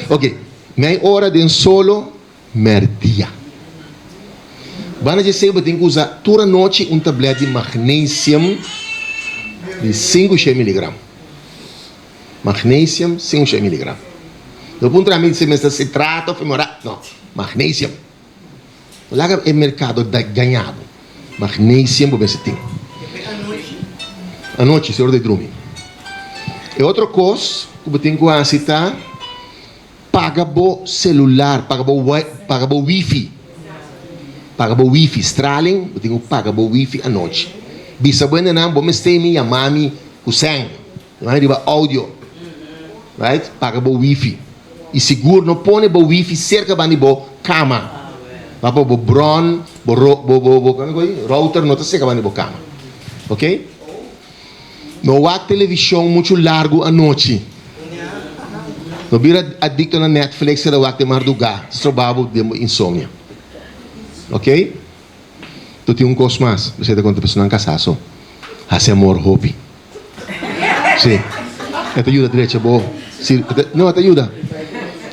Ok, meia hora de solo, meio dia. Vamos dizer que você tem que usar toda noite um tablete de magnésio de 5 mg. Magnésio, 5 mg. Do ponto de vista de citrato, não, magnésio. Lá é mercado ganhado. Magnésio, você tem. À noite, senhor de dormir. E outra coisa que você tem que citar, paga o celular, paga o wifi. Paga o wifi, Starlink, você tem que pagar o wifi à noite. Bisa bueno na, vamos ter minha mami com sangue. Não é áudio. Right? Paga o wifi. E seguro, não põe o wifi cerca da cama. Para o bron, router não está cerca da cama. Ok? Não há televisão muito largo à noite. Não vira adicto na Netflix que há de madrugar. Se trabalha de insônia. Ok? Tu tem coisa mais. Você está com a pessoa em casa. Hace amor, hobby. Sim. Esta ajuda direita boa. Não, esta ajuda.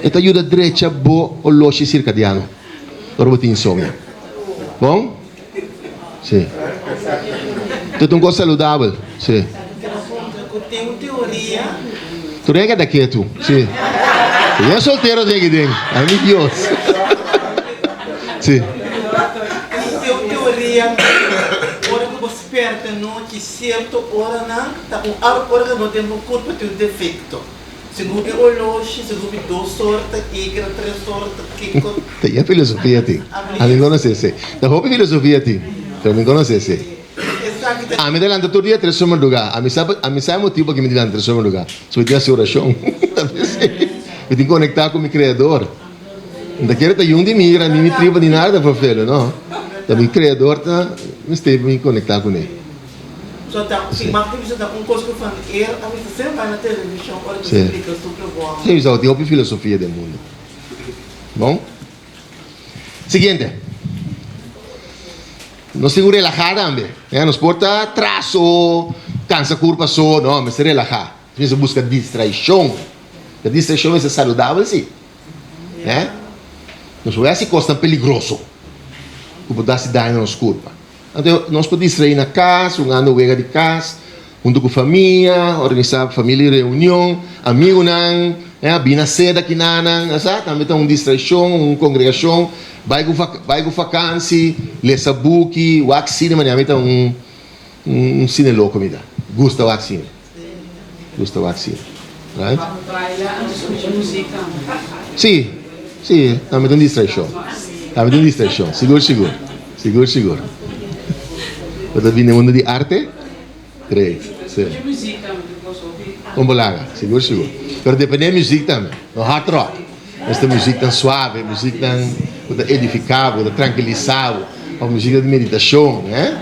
Esta ajuda direita boa o loche circadiano. Ora você tem insônia. Bom? Sim. Tu tem coisa saudável. Sim. Eu tenho teoria. Tu rega daqui, tu. Sim. Tu é solteiro, tem que ter. Ai, meu Deus. Sim. Tenho teoria. Hora que você perde a noite, certo, hora que não tem o corpo tem um defeito. Segundo o relógio, segundo 2 sortes, 3 sortes, Tem a filosofia, tem. A mim conhece, sim. Da roupa filosofia, tem. Então, me conhece, sim. A mim delante todo dia 3 horas lugar. A mim sabe motivo que me delante 3 horas lugar. Se eu tenho essa oração. Eu tenho que conectar com o meu Criador. Não quero ter de mim, nem me tribo, nem nada para fazer, não. O meu Criador está me conectar com ele. Sim, mas tem que dar uma coisa que eu falo. A gente sempre vai na televisão, hora que você explica super bom. Sim, eu tenho a filosofia do mundo. Bom? Seguinte. Nós temos que relajar também. Nos porta traço, cansa curva só, não, mas se relajar. A gente busca distração. A distração é saudável, sim. Não é assim coisa peligroso. Como dá se dar nas curvas. Então, nós podemos distrair na casa, um ano de casa, junto com a família, organizar família reunião, amigo não, bem na seda aqui também tem uma distração, uma congregação, vai com vacância, lê book, o cinema, também tem um cine louco, me dá. Gusta o cine. Gusta o cine. Right? Sim, sim, também tem distração. Também tem distração, seguro. Você viene no mundo de arte? Great. Sim. Que música você gosta de ouvir? Com bolaga, seguro, seguro. Pero depende da música também. No hard rock. Esta música tão suave, música tão edificável, tranquilizável. A música de meditação, né?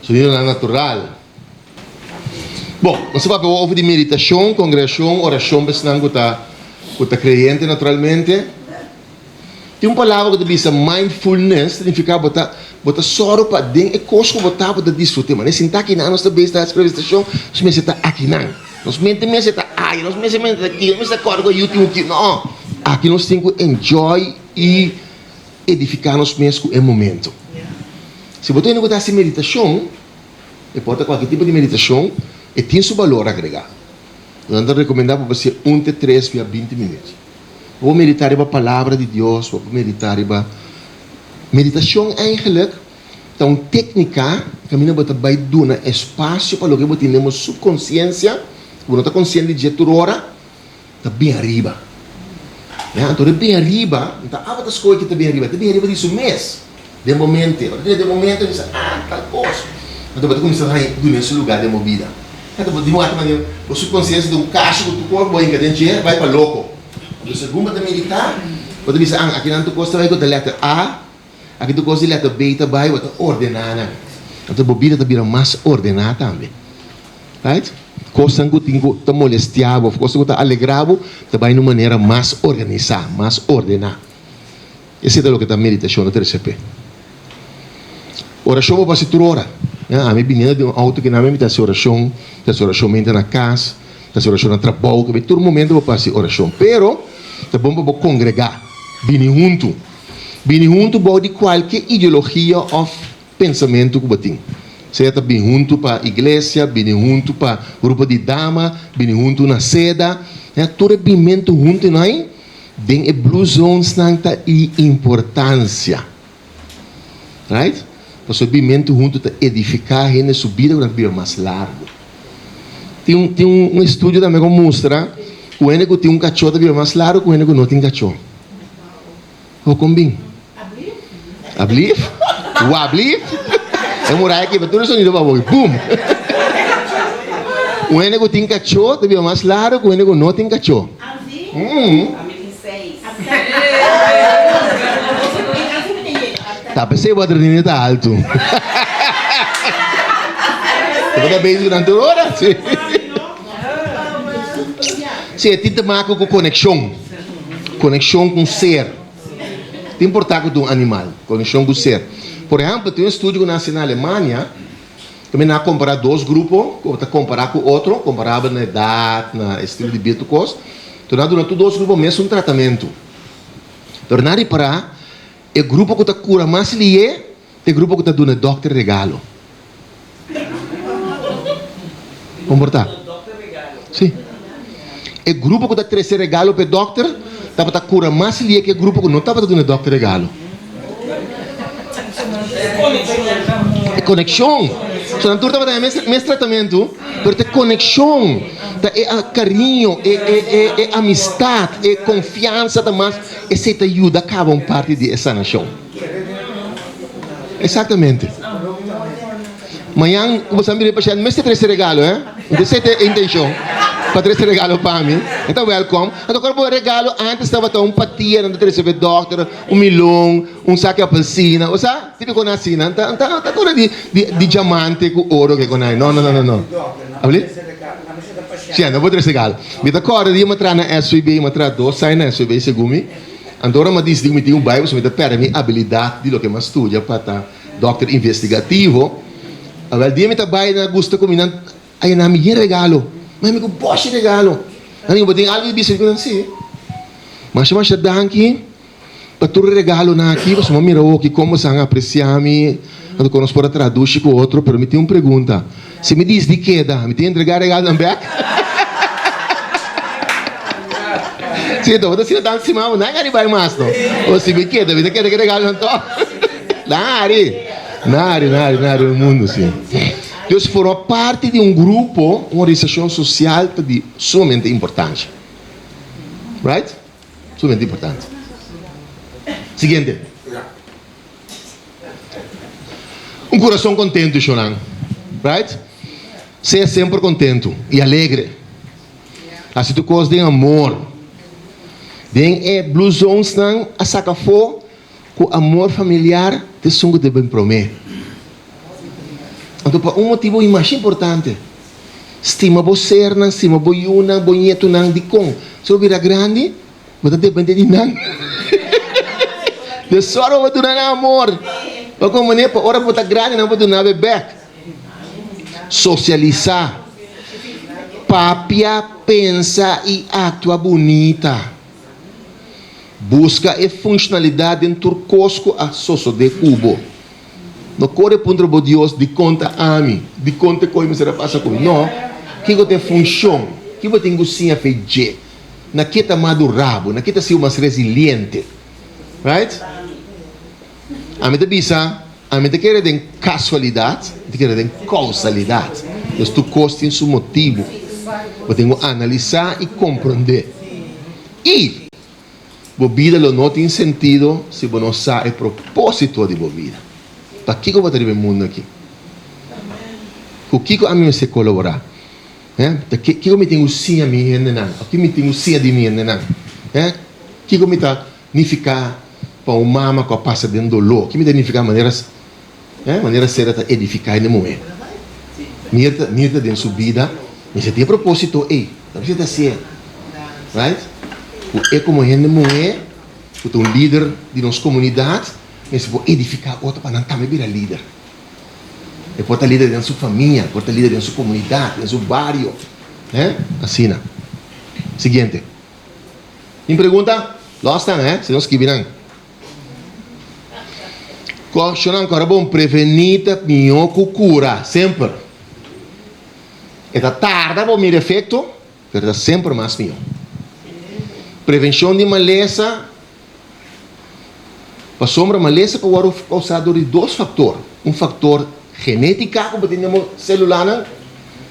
Sonido natural. Bom, você vai ouvir de meditação, congregação, oração, pensando que está crente naturalmente. Tem uma palavra que diz mindfulness, significa botar só para dentro, é coisa que botar para desfrutar. Mas se está aqui na nossa base da meditação, nós me está aqui não. Nós me está aí, nós me está aqui, nós acorda com o YouTube aqui. Não, aqui nós temos que enjoy e edificar nos mesmos em momento. Se você não gosta de meditação, e pode qualquer tipo de meditação, e tem seu valor agregado. Eu ando a recomendar para você 1 de 3 a 20 minutos. Vou meditar a palavra de Deus, vou meditar a meditação eigenlijk, é uma técnica que a minha vai dar espaço para o que você tem subconsciência, quando está consciente de jeito hora, está bem arriba. Então, bem arriba, então, as coisas que está bem arriba disso mês, de momento, diz, tal coisa. Então, você começa a ir nesse lugar de movida. Então, o subconsciência de um caixa que tu corpo vai para louco. Então, segundo você meditar, você diz, aqui não tu gosta vai com a letra A, aqui tu gosta de letra B, vai ordenar. Então, a vida está mais ordenada também. Right? Coisa que está molestado, coisa que está alegrado, vai de uma maneira mais organizada, mais ordenada. Esse é o que está a meditação do TCP. Oração para passar toda hora. A minha menina de um auto que não me está oração na casa, está oração no trabalho, que todo momento eu passo oração. Pero, é bom para congregar, vir junto de qualquer ideologia ou pensamento que você tem. Seja bem junto para a igreja, bem junto para o grupo de dama, bem junto na seda, todo bem junto, não é? Bem, é blue zones não tem importância. Right? Para o bem junto para edificar a subida para vida mais largo. Tem um estudo também que mostra que o único tem um cachorro de vida mais largo, que o único não tem cachorro. Ou combina? Ablif? O ablif? É morar aqui, mas tudo sonido para você. Boom! O único tem cachorro de vida mais largo, que o único não tem cachorro. Tá, pensei que o adrenalina está alto. Você bem durante a hora? Sim. Sim, tem que marcar com conexão. Conexão com o ser. Tem importância de um animal. Conexão com o ser. Por exemplo, tem um estudo que nasceu na Alemanha, que me comparar dois grupos, comparar com outro, comparava na idade, na estilo de vida, então, durante dois grupos, mesmo um tratamento. Tornar para o grupo que está cura mais lié, é o grupo que está dando doctor regalo. Comportar? Sim. O grupo que está trazendo regalo para o doctor, estava a cura mais lié que o grupo que não estava dando doctor regalo. É conexão. Se não estava dando mesmo tratamento, mas tem conexão, é carinho, é amistade, é confiança também. E se te ajuda, acaba uma parte de sanação. Exatamente. Amanhã, você me repete, mas você traz regalo, Você tem intenção para trazer regalo para mim. Então, welcome. Então, quando eu regalo, antes estava um patia, não receber doctor, um milão, um saco de apelsina. Ou seja, tipo com a sina, está toda de diamante com ouro que conhece. Não. Abli? Sim, não vou trazer regalo. Me dá cora de uma trana SUB, uma trana dois, sai na SUB, segumi. Andora me diz que me tem bairro, você me dá para mim habilidade de lo que me estuda para estar doctor investigativo. Agora, dia me trabalha na gusto combinando, aí na minha regalo. Mas amigo, boche regalo. Ano yung bating algo ibig ko nansi. Mas siya danki. Patur regalo na aqui, mas mamira o que como sang apreciami. Quando conosco para traduzir com outro, pero me tem uma pergunta. Se me diz de que dá, me tem entregar regalo na back? Sim, então, você não se mal, não é que vai mais não. Ou se me queda, me quer regalo não tô. Nari no mundo sim. Deus formou parte de um grupo, uma organização social de sumamente importância. Right? Sumamente importante. Seguinte. Um coração contente, Shonan. Right? Seja sempre contente e alegre. Assim tu coisa de amor. Den blusões não a saca fo com amor familiar te sungo de bem promer. Então, por motivo mais importante, estima você não, estima boiuna, bonito não de com. Se vira grande, você depende de não. De só vai durar amor. Para como maneira para hora botar grande não vai durar bebê. Socializar. Papia pensa e atua bonita. Busca a funcionalidade em turcosco a sosso de cubo. Não corre contra o Deus de conta a mim, de conta como será passa comigo. Não, que tem função, que você tem que fazer. Na que está madurado, na que está ser mais resiliente. Right? A mim te bisa, a mim te quer de casualidade, te quer de causalidade. Então, tu costa em seu motivo. Você tem que analisar e compreender. E a vida não tem sentido se você não sabe o propósito de a vida. Para que eu vou ter o mundo aqui? O que a mim se colaborar? Que eu me tenho sim a mim não? O que me tenho sim de mim não? Que eu me tá nificar para o mama que passa dentro do dolor? Que me nificar maneiras certa edificar no momento. Mirta dentro da sua vida, mas tem propósito aí. Não precisa ser, right? É como gente mulher, é um líder de nossa comunidade, mas vou edificar outra para não também virar líder. É pode líder dentro da sua família, pode líder dentro da sua comunidade, dentro do seu bairro, assim, né? Seguinte. Em pergunta, lá estão, se não escreverão. Questionam agora bom prevenir minha cura sempre. É da tarde para me efeito, mas sempre mais melhor. Prevenção de maleza. Para sombra maleza pode ser causado de dois fatores. Fator genético, como temos celular,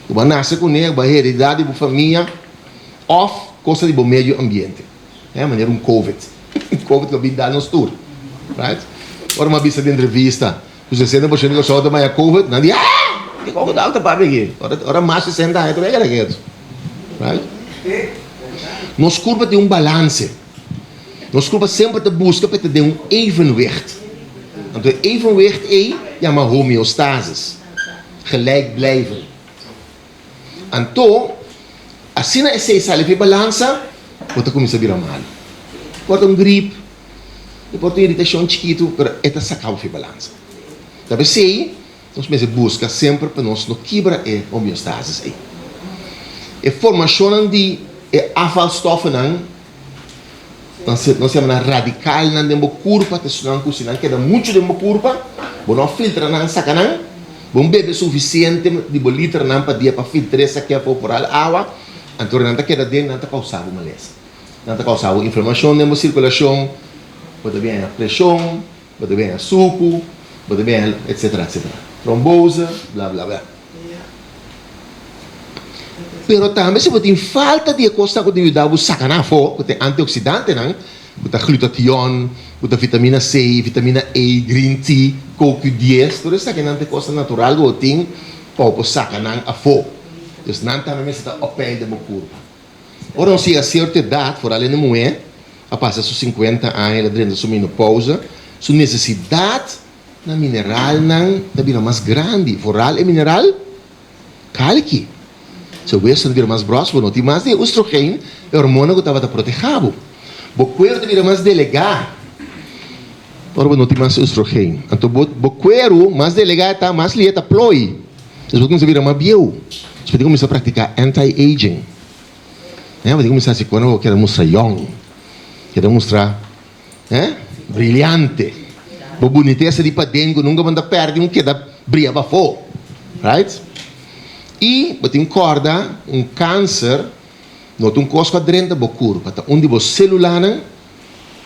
que vai nascer com ele, vai heredar de família, ou coisa de meio ambiente. Maneira COVID. COVID que vai dar nos tour. Right? Ora uma vista de entrevista, os 60% que só tomam COVID, não diz, que COVID alta para aqui. Ora mais de 60 anos, é aquilo. Right? Nós curva de balance. Nós curva sempre busca para ter evenwicht. Então, evenwicht é uma homeostase. Gelijk blijven. Então, assim é se sai de balança, você começa a virar mal. Pode gripe, pode ter irritação chiquito, mas é sacar de balança. Então, se nós busca sempre para nós não quebrar a homeostase. A formação de afvalstoffen nós chamamos radical na demo curva, não cozinhar que dá muito demo curva, não filtra não saca não, bom bebe suficiente de bolitra não para dia para filtrar essa que é corporal água, então não tá queda dentro não tá causado maleza, não tá causado inflamação na circulação, pode bem a pressão, pode bem a suco, pode bem etc. Trombose, blá blá blá. Pero também se você tem falta de coisa que tem ajudado a sacanar fora, tem antioxidante, não? Tem glutatión, tem vitamina C, vitamina E, green tea, CoQ10, tudo isso que não tem coisa natural que tem para sacanar a fora. Então não também está a pele de uma curva. Ora não se a certa idade, for além de mulher, a passar seus 50 anos, dentro da sua menopausa, sua necessidade na mineral não vira mais grande. Foral é mineral, cálcio. Se o osso vira mais grosso, não tem mais de estrogênio, é hormônio que estava protegido. O cuero vira mais delegado, agora não tem mais estrogênio. Então, o cuero mais delegado está mais lieta ploi. Então, você vira mais bio. Você tem que começar a praticar anti-aging. Você tem que começar a se quando quer mostrar young, quer mostrar brilhante. A boniteza de para dentro, nunca manda perder um que dá brilha para fora. Right? E você encorda câncer, não tem coisa dentro da curva, onde você celular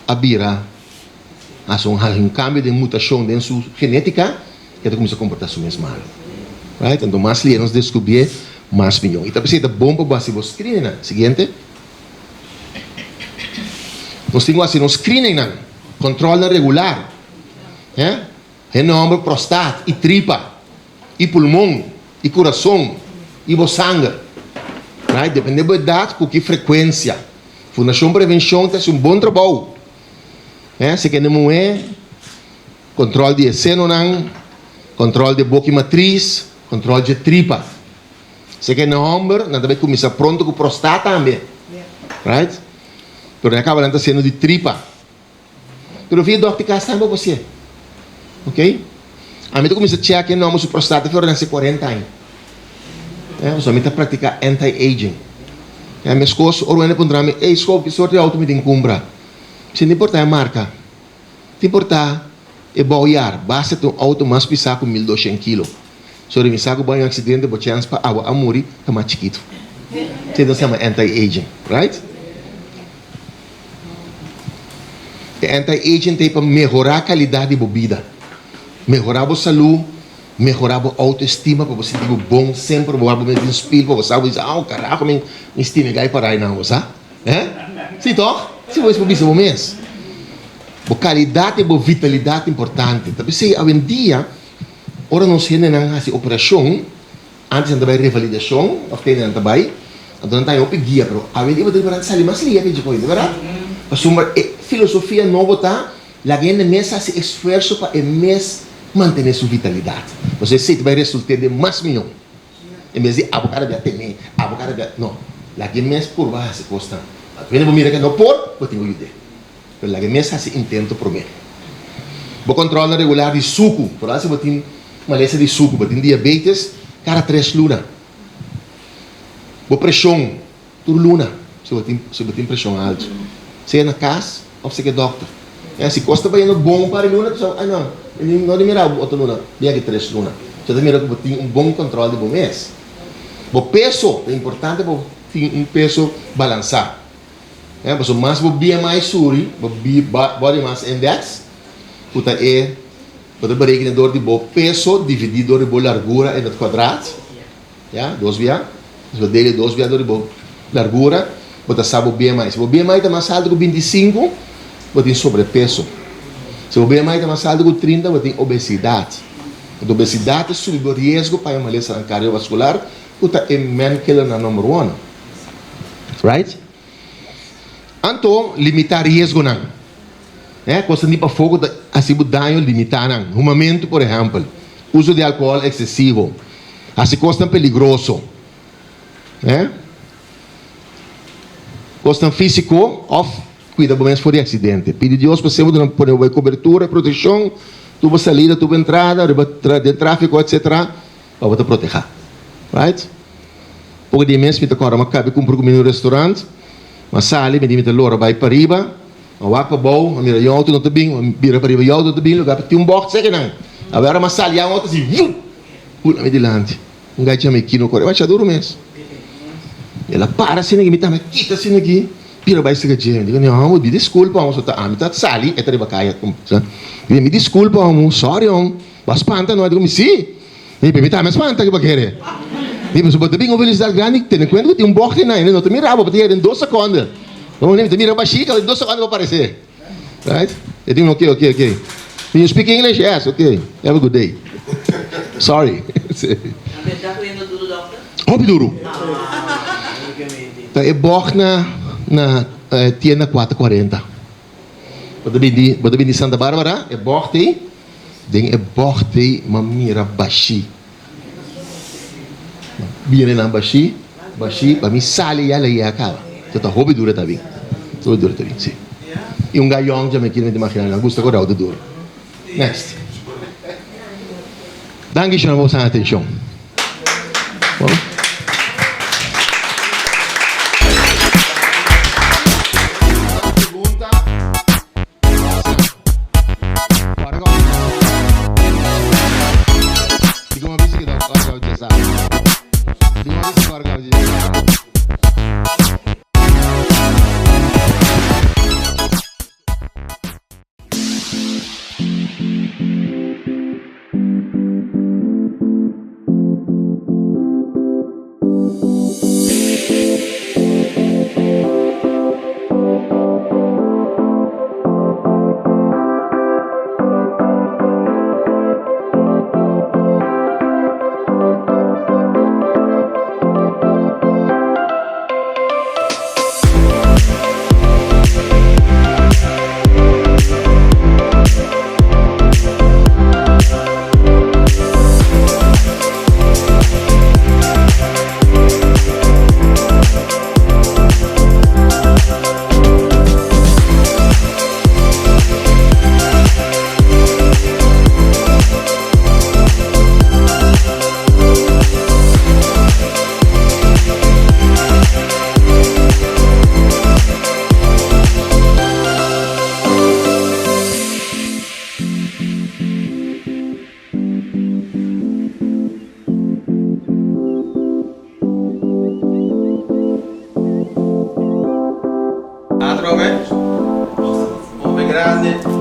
abira, um cambio de mutação dentro da sua genética, que começa a comportar-se mais mal. Right? Então, mais nós descobrir mais melhor. E também é bom para você screening. Seguinte. Nós temos assim, um screening, controle regular. Renome, prostate, e tripa, e pulmão, e coração, e o sangue. Right? Depende da idade, com que frequência. Fundação Prevenção tem um bom trabalho. Se que não é controle de seno, controle de boca e matriz, controle de tripa. Se que não homem, não deve começar pronto com prostata também. Right? Pero acaba não sendo de tripa. Pero vi doctor Castan para você. Ok? A mim começa a checar que não é prostata fora de 40 anos. Só me praticar anti-aging. Minha esposa orou para mim, que sorte de auto me tem que comprar. Se não importa a marca, não importa é boiar, basta ter um auto mais pisar com 1.200 kg. Se eu me saco banho um acidente, vou chance para água a morrer, é mais chiquito. Isso não se chama anti-aging, right? Anti-aging tem para melhorar a qualidade de bebida, melhorar a saúde, melhorar a autoestima, para você ter bom sempre, para você ter um espelho, para você dizer, caraca, minha estima vai parar aí não, sabe? Sim, toh? Se você for isso, mês. A qualidade e a vitalidade é importante. Tapi se hoje em dia, ora não se não faz operação, antes não vai revalidação, ou tem não vai, então não tem o guia, pero hoje em dia você vai sair mais livre de coisa, verdade? Mas uma filosofia nova tá, lá gente mesa se esforço para mês manter sua vitalidade. Você sei que vai resultar de mais milhão. Em vez de abocada de atender, abocada de não, lá gente mês por baixo se custa. Quando eu miro que não por, eu tenho ideia. Pero la que mesa se intento prometer. Vou controlar regular de suco. Por isso eu tenho maleza de suco, eu tenho diabetes cada 3 lunas. Vou pressão, tudo luna. Se eu tenho pressão alta. Se é na casa, ou se é doctor. Se costa vai indo bom para a luna, não mirar outra luna, bem que 3 lunas. Se eu miro que eu tenho um bom controle de bom mês. O peso, é importante, eu tenho um peso balançado. Mas o mais BMI suri, body mass index, puta é o berekenador de peso dividido por largura em quadrado, 2 via, o dele 2 via por largura, puta sabe o BMI. Se o BMI está mais alto que 25, você tem sobrepeso. Se o BMI está mais alto que 30, você tem obesidade. A obesidade sube o risco para uma lesão cardiovascular, puta é man killer na número 1. Right? Então, limitar risco não. Coisa de para fogo, assim, dano limitar não. Fumamento, por exemplo. Uso de álcool excessivo. Assim, coisa peligroso. Coisa físico, cuida bem for de acidente. Pede Deus para sempre não pôr cobertura, proteção, tubo saída, tubo entrada, de tráfego, etc. Para você proteger. Right? Pouco de mês, me toca uma cabe cumprir no restaurante. Mas sali, me dimite loro, vai para riba, a waka bom, a mira eu auto não te bem, mira para riba eu auto te bem, lugar para ter box, sei que não. Agora mas sali, eu auto assim, pula me dilante. Gajo chama aqui no correio, mas já duro mesmo. Ela para assim, me tá, quita assim aqui, pira vai se gajo. Digo, não, me desculpa, vamos tá, me tá sali, é triba caia, me desculpa, vamos, sorry, mas espanta, não é como se, me tá, mas espanta que vai querer. Mas se você tem uma velocidade grande, tem em conta que tem box aí, não te mirava, porque em 2 segundos. Vamos nem te mirar baixinho, em 2 segundos vai aparecer. Right? Eu digo, ok. Do you speak English? Yes, okay. Have a good day. Sorry. Hobby duro. É box na tienda 440. Você vem de Santa Bárbara, é box aí, tem é box aí, uma mira baixinho. Biar na baixi, para mim sali ela ia acaba. Então hobby dura também, sim. E gaião já me queria imaginar, não gosta agora o duro. Next. Danke schön, por sua atenção. grande